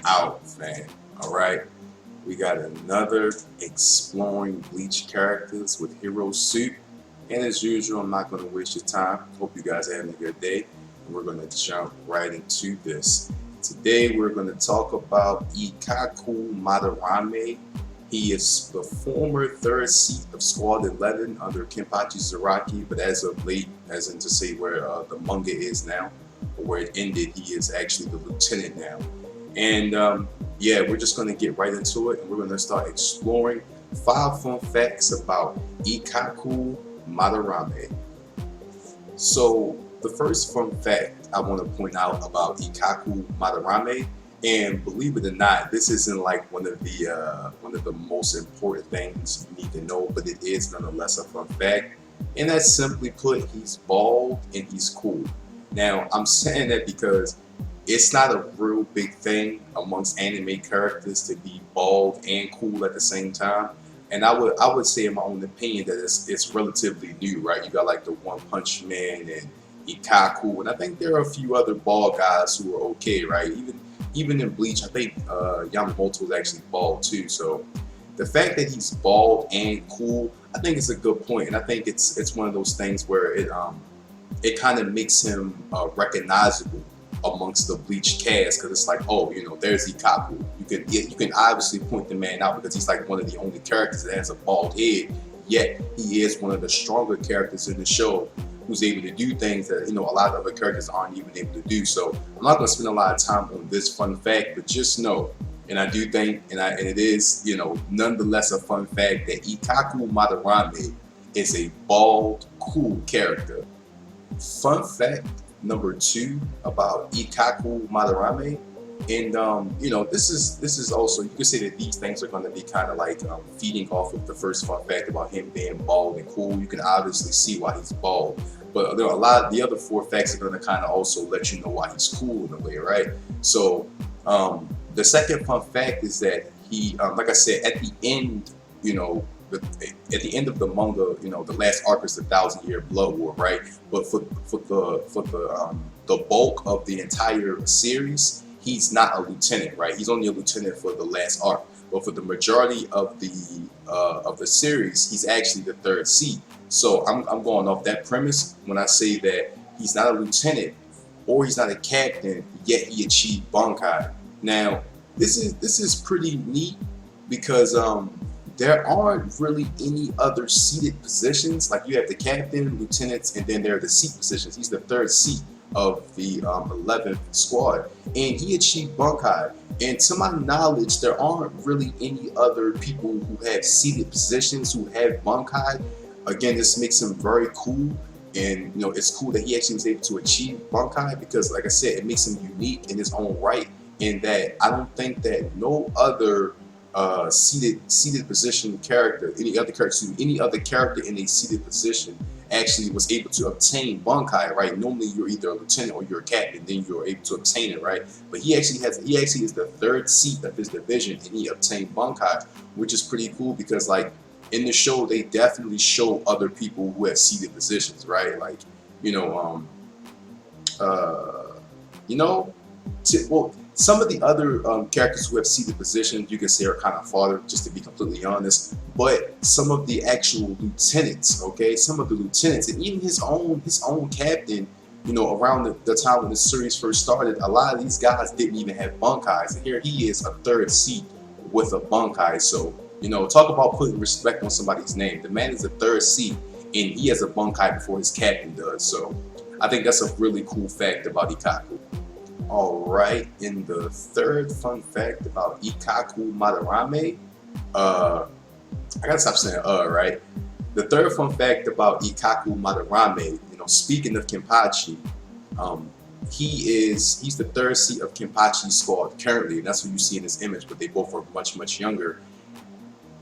out, fam. Alright? We got another exploring Bleach characters with Hero-Supe. And as usual, I'm not going to waste your time. Hope you guys are having a good day. And we're going to jump right into this. Today, we're going to talk about Ikkaku Madarame. He is the former third seat of Squad 11 under Kenpachi Zaraki, but as of late, as in to say where the manga is now, or where it ended, he is actually the lieutenant now. And yeah, we're just going to get right into it, and we're going to start exploring 5 fun facts about Ikkaku Madarame. So the first fun fact I want to point out about Ikkaku Madarame, and believe it or not, this isn't like one of the most important things you need to know, but it is nonetheless a fun fact. And that's simply put, he's bald and he's cool. Now I'm saying that because it's not a real big thing amongst anime characters to be bald and cool at the same time. And I would say in my own opinion that it's relatively new, right? You got like the One Punch Man and Ikkaku, and I think there are a few other bald guys who are okay, right? Even in Bleach, I think Yamamoto is actually bald too. So the fact that he's bald and cool, I think it's a good point, and I think it's one of those things where it kind of makes him recognizable amongst the Bleach cast, because it's like, oh, there's Ikkaku. You can obviously point the man out because he's like one of the only characters that has a bald head. Yet he is one of the stronger characters in the show who's able to do things that a lot of other characters aren't even able to do. So I'm not going to spend a lot of time on this fun fact, but just know, and I do think, and it is nonetheless a fun fact that Ikkaku Madarame is a bald, cool character. Fun fact number 2 about Ikkaku Madarame, and this is also, you can say that these things are going to be kind of like feeding off of the first fun fact about him being bald and cool. You can obviously see why he's bald, but there are a lot of the other 4 facts are going to kind of also let you know why he's cool in a way, right? So the second fun fact is that he, like I said, at the end, at the end of the manga, the last arc is the 1,000-year Blood War, right? But for the bulk of the entire series, he's not a lieutenant, right? He's only a lieutenant for the last arc. But for the majority of the series, he's actually the third seat. So I'm going off that premise when I say that he's not a lieutenant or he's not a captain, yet he achieved Bankai. Now, this is pretty neat because there aren't really any other seated positions. Like, you have the captain, lieutenants, and then there are the seat positions. He's the third seat of the 11th squad, and he achieved Bankai. And to my knowledge, there aren't really any other people who have seated positions who have Bankai. Again, this makes him very cool, and it's cool that he actually was able to achieve Bankai because, like I said, it makes him unique in his own right. In that, I don't think that no other seated position character, any other character in a seated position actually was able to obtain Bankai, right? Normally you're either a lieutenant or you're a captain, then you're able to obtain it, right? But he actually is the third seat of his division, and he obtained Bankai, which is pretty cool because, like, in the show they definitely show other people who have seated positions, right? Like, well, some of the other characters who have seated positions, you can say, are kind of fodder, just to be completely honest. But some of the actual lieutenants, okay, some of the lieutenants, and even his own captain, around the time when the series first started, a lot of these guys didn't even have Bankais, and here he is, a third seat with a Bankai. So, talk about putting respect on somebody's name. The man is a third seat, and he has a Bankai before his captain does. So, I think that's a really cool fact about Ikkaku. Alright, in the third fun fact about Ikkaku Madarame, I gotta stop saying right? The third fun fact about Ikkaku Madarame, speaking of Kenpachi, he's the third seat of Kenpachi's squad currently, and that's what you see in his image, but they both are much, much younger.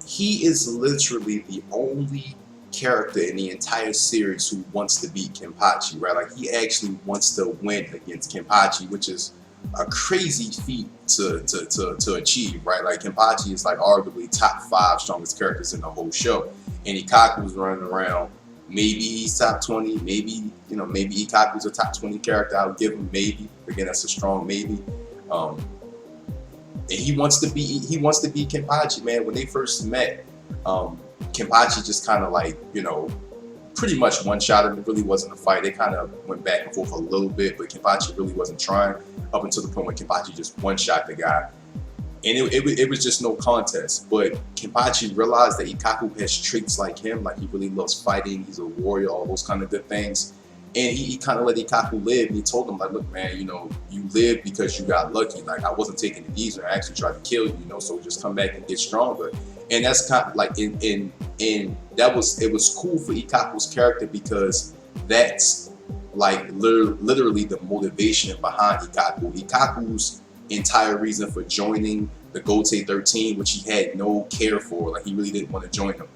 He is literally the only character in the entire series who wants to beat Kenpachi, right? Like, he actually wants to win against Kenpachi, which is a crazy feat to achieve, right? Like, Kenpachi is like arguably top 5 strongest characters in the whole show, and Ikkaku's running around. Maybe he's top 20, maybe maybe Ikkaku's a top 20 character. I'll give him maybe. Again, that's a strong maybe. and he wants to be Kenpachi, man. When they first met, Kenpachi just kind of like, you know, pretty much one-shot him. It really wasn't a fight. They kind of went back and forth a little bit, but Kenpachi really wasn't trying up until the point where Kenpachi just one-shot the guy. And it was just no contest. But Kenpachi realized that Ikkaku has traits like him, like he really loves fighting, he's a warrior, all those kind of good things. And he kind of let Ikkaku live, and he told him, like, look, man, you know, you live because you got lucky. Like, I wasn't taking it easy. I actually tried to kill you, you know, so just come back and get stronger. And that's kind of like, it was cool for Ikkaku's character, because that's like literally the motivation behind Ikkaku. Ikkaku's entire reason for joining the Gote 13, which he had no care for, like he really didn't want to join them.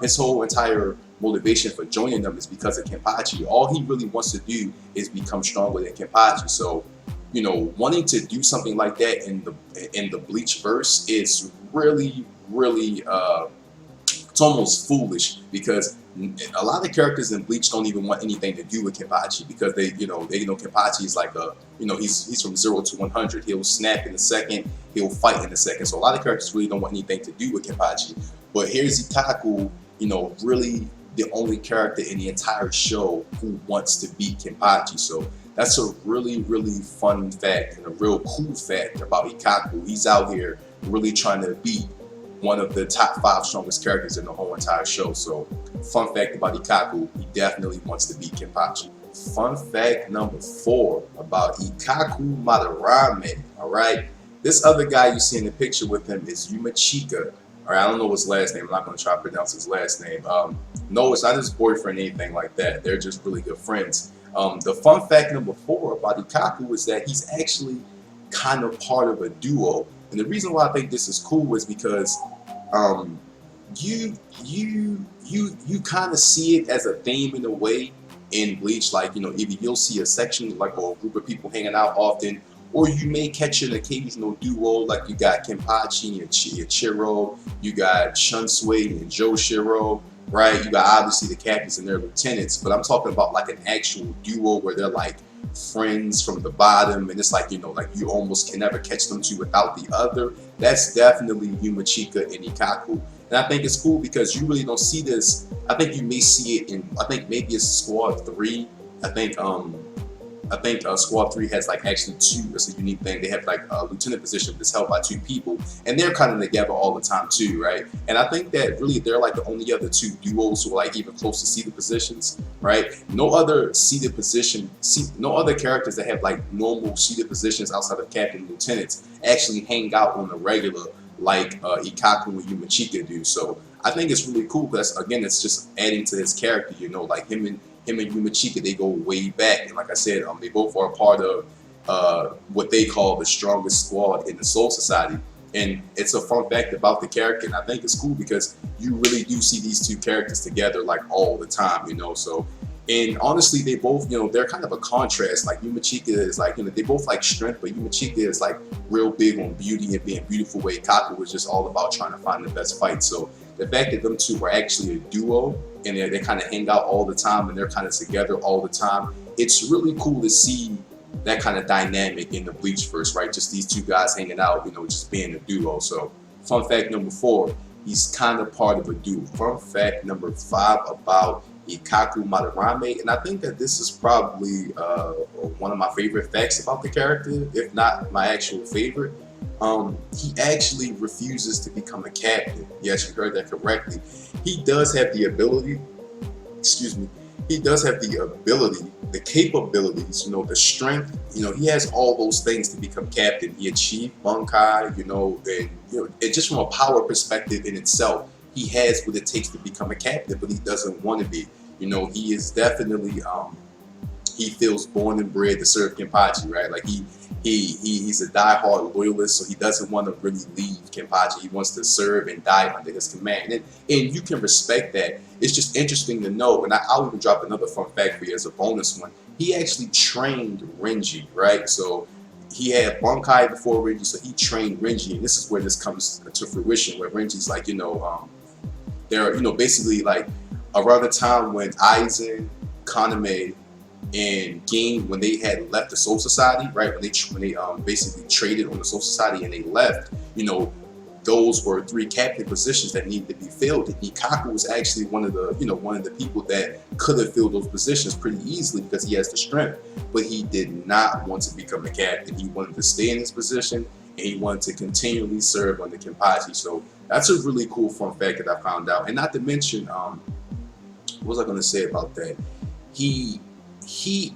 His whole entire motivation for joining them is because of Kenpachi. All he really wants to do is become stronger than Kenpachi. So, you know, wanting to do something like that in the Bleach verse is really, it's almost foolish, because a lot of characters in Bleach don't even want anything to do with Kenpachi, because they know Kenpachi is like a, you know, he's from 0 to 100. He'll snap in a second, he'll fight in a second. So a lot of characters really don't want anything to do with Kenpachi. But here's Ikkaku, you know, really the only character in the entire show who wants to beat Kenpachi. So that's a really fun fact and a real cool fact about Ikkaku. He's out here really trying to beat one of the top 5 strongest characters in the whole entire show. So fun fact about Ikkaku, he definitely wants to beat Kenpachi. Fun fact number 4 about Ikkaku Madarame. All right, this other guy you see in the picture with him is Yumachika. All right, I don't know his last name. I'm not going to try to pronounce his last name. No, it's not his boyfriend or anything like that. They're just really good friends. The fun fact number 4 about Ikkaku is that he's actually kind of part of a duo. And the reason why I think this is cool is because you kind of see it as a theme in a way in Bleach. Like, you know, either you'll see a section like, or a group of people hanging out often, or you may catch an occasional duo, like you got Kenpachi and Ichiro, you got Shunsui and Joshiro, right? You got obviously the captains and their lieutenants, but I'm talking about like an actual duo where they're like friends from the bottom, and it's like, you know, like you almost can never catch them two without the other. That's definitely Yumachika and Ikkaku. And I think it's cool because you really don't see this. I think you may see it in, I think maybe it's Squad 3. I think Squad 3 has like actually 2. It's a unique thing. They have like a lieutenant position that's held by 2 people, and they're kind of together all the time too, right? And I think that really they're like the only other 2 duos who are like even close to seated positions, right? No other seated position, no other characters that have like normal seated positions outside of captain and lieutenants actually hang out on the regular like Ikkaku and Yumachika do. So I think it's really cool because, again, it's just adding to his character, you know, like him and Yumachika, they go way back. And like I said, they both are a part of what they call the strongest squad in the Soul Society. And it's a fun fact about the character, and I think it's cool because you really do see these 2 characters together like all the time, you know. So, and honestly, they both, you know, they're kind of a contrast. Like Yumachika is like, you know, they both like strength, but Yumachika is like real big on beauty and being beautiful, where Ikkaku was just all about trying to find the best fight. So the fact that them 2 were actually a duo, and they kind of hang out all the time, and they're kind of together all the time, it's really cool to see that kind of dynamic in the Bleach verse, right? Just these 2 guys hanging out, you know, just being a duo. So fun fact number 4, he's kind of part of a duo. Fun fact number 5 about Ikkaku Madarame, and I think that this is probably one of my favorite facts about the character, if not my actual favorite. He actually refuses to become a captain. Yes, you heard that correctly. He does have the ability, he does have the ability, the capabilities, you know, the strength, you know, he has all those things to become captain. He achieved Bunkai, you know, and, you know, it just from a power perspective in itself, he has what it takes to become a captain, but he doesn't want to be. You know, he is definitely, he feels born and bred to serve Kenpachi, right? Like he's a diehard loyalist, so he doesn't want to really leave Kenpachi. He wants to serve and die under his command, and you can respect that. It's just interesting to know, and I'll even drop another fun fact for you as a bonus one. He actually trained Renji, right? So he had Bunkai before Renji, so he trained Renji, and this is where this comes to fruition, where Renji's like, you know, they're, you know, basically like around the time when Aizen, Kaname, and Ging, when they had left the Soul Society, right, when they basically traded on the Soul Society and they left, you know, those were 3 captain positions that needed to be filled. And Ikkaku was actually one of the people that could have filled those positions pretty easily because he has the strength. But he did not want to become a captain. He wanted to stay in his position and he wanted to continually serve under Kenpachi. So that's a really cool fun fact that I found out. And not to mention, what was I going to say about that? He,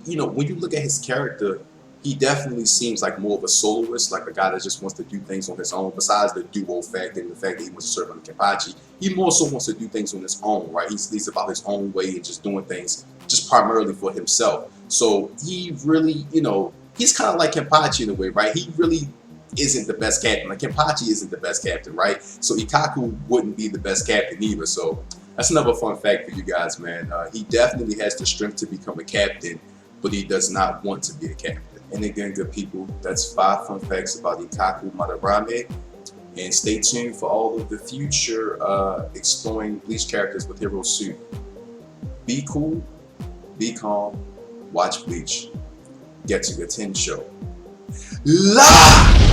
you know, when you look at his character, he definitely seems like more of a soloist, like a guy that just wants to do things on his own. Besides the duo fact and the fact that he wants to serve under Kenpachi, he more so wants to do things on his own, right? He's about his own way and just doing things just primarily for himself. So he really, you know, he's kind of like Kenpachi in a way, right? He really isn't the best captain. Like Kenpachi isn't the best captain, right? So Ikkaku wouldn't be the best captain either. So that's another fun fact for you guys, man. He definitely has the strength to become a captain, but he does not want to be a captain. And again, good people, that's 5 fun facts about Ikkaku Madarame. And stay tuned for all of the future exploring Bleach characters with Hero-Supe. Be cool, be calm, watch Bleach. Get to your 10 show. La!